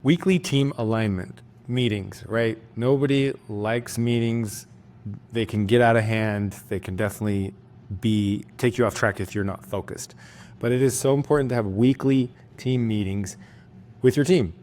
Weekly team alignment meetings, right? Nobody likes meetings. They can get out of hand. They can definitely take you off track if you're not focused. But it is so important to have weekly team meetings with your team,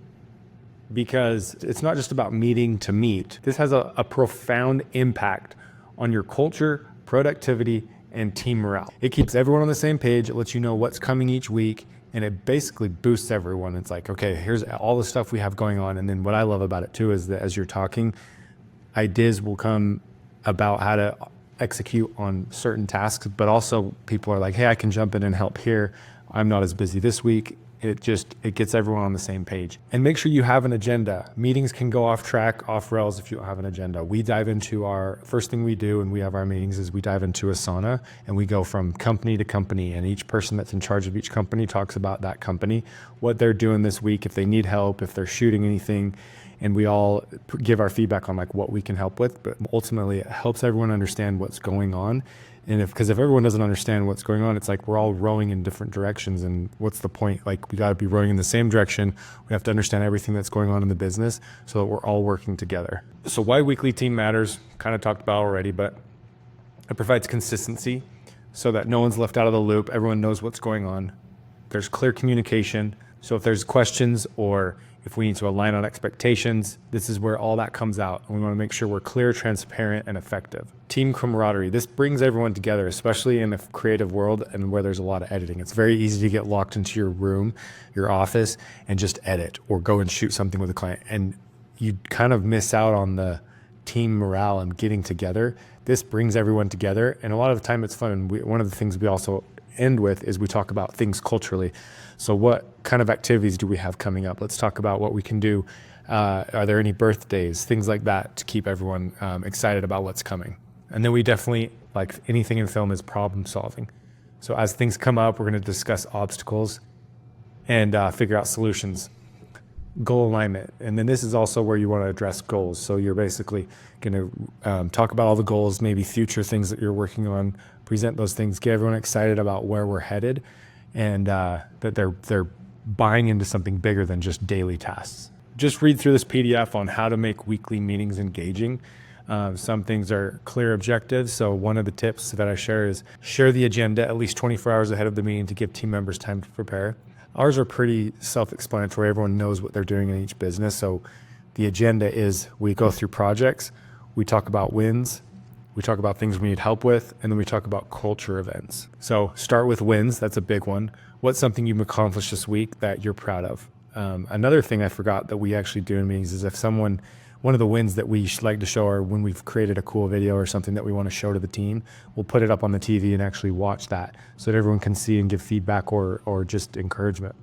because it's not just about meeting to meet. This has a profound impact on your culture, productivity, and team morale. It keeps everyone on the same page. It lets you know what's coming each week, and it basically boosts everyone. It's like, okay, here's all the stuff we have going on. And then what I love about it too is that as you're talking, ideas will come about how to execute on certain tasks, but also people are like, hey, I can jump in and help here. I'm not as busy this week. It gets everyone on the same page. And make sure you have an agenda. Meetings can go off track, off rails if you don't have an agenda. We dive into our first thing we do when we have our meetings is we dive into Asana, and we go from company to company, and each person that's in charge of each company talks about that company, what they're doing this week, if they need help, if they're shooting anything, and we all give our feedback on like what we can help with. But ultimately it helps everyone understand what's going on. And because if everyone doesn't understand what's going on, it's like we're all rowing in different directions. And what's the point? Like, we got to be rowing in the same direction. We have to understand everything that's going on in the business so that we're all working together. So why weekly team matters, kind of talked about already, but it provides consistency so that no one's left out of the loop. Everyone knows what's going on. There's clear communication. So if there's questions or if we need to align on expectations, this is where all that comes out. And we want to make sure we're clear, transparent, and effective. Team camaraderie. This brings everyone together, especially in the creative world and where there's a lot of editing. It's very easy to get locked into your room, your office, and just edit or go and shoot something with a client. And you kind of miss out on the team morale and getting together. This brings everyone together. And a lot of the time it's fun. And one of the things we also end with is we talk about things culturally. So what kind of activities do we have coming up? Let's talk about what we can do. Are there any birthdays, things like that, to keep everyone excited about what's coming. And then we definitely, like anything in film, is problem solving. So as things come up, we're going to discuss obstacles and figure out solutions. Goal alignment. And then this is also where you want to address goals. So you're basically going to talk about all the goals, maybe future things that you're working on, present those things, get everyone excited about where we're headed, and that they're buying into something bigger than just daily tasks. Just read through this PDF on how to make weekly meetings engaging. Some things are clear objectives. So one of the tips that I share is share the agenda at least 24 hours ahead of the meeting to give team members time to prepare. Ours are pretty self-explanatory. Everyone knows what they're doing in each business. So the agenda is we go through projects, we talk about wins, we talk about things we need help with, and then we talk about culture events. So start with wins. That's a big one. What's something you've accomplished this week that you're proud of? Another thing I forgot that we actually do in meetings is if one of the wins that we like to show are when we've created a cool video or something that we want to show to the team, we'll put it up on the TV and actually watch that so that everyone can see and give feedback or just encouragement.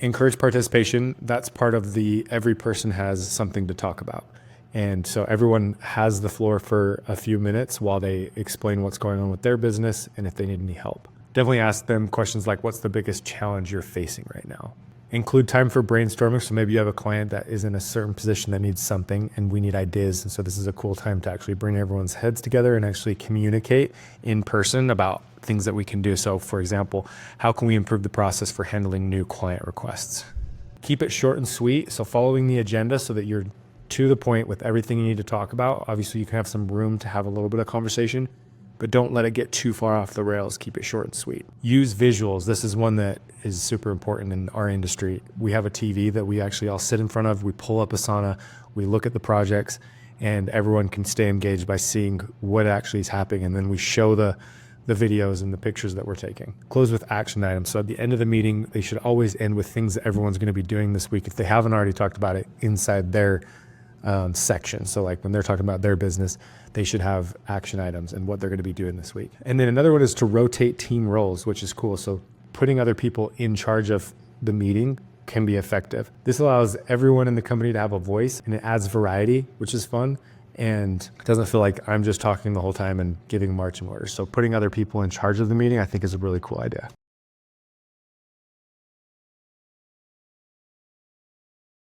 Encourage participation. That's part of every person has something to talk about. And so everyone has the floor for a few minutes while they explain what's going on with their business and if they need any help. Definitely ask them questions like, what's the biggest challenge you're facing right now? Include time for brainstorming. So maybe you have a client that is in a certain position that needs something and we need ideas. And so this is a cool time to actually bring everyone's heads together and actually communicate in person about things that we can do. So for example, how can we improve the process for handling new client requests? Keep it short and sweet. So following the agenda so that you're to the point with everything you need to talk about. Obviously you can have some room to have a little bit of conversation, but don't let it get too far off the rails. Keep it short and sweet. Use visuals. This is one that is super important in our industry. We have a TV that we actually all sit in front of. We pull up Asana, we look at the projects, and everyone can stay engaged by seeing what actually is happening. And then we show the videos and the pictures that we're taking. Close with action items. So at the end of the meeting, they should always end with things that everyone's going to be doing this week if they haven't already talked about it inside their section. So like when they're talking about their business, they should have action items and what they're going to be doing this week. And then another one is to rotate team roles, which is cool. So putting other people in charge of the meeting can be effective. This allows everyone in the company to have a voice, and it adds variety, which is fun. And it doesn't feel like I'm just talking the whole time and giving marching orders. So putting other people in charge of the meeting, I think, is a really cool idea.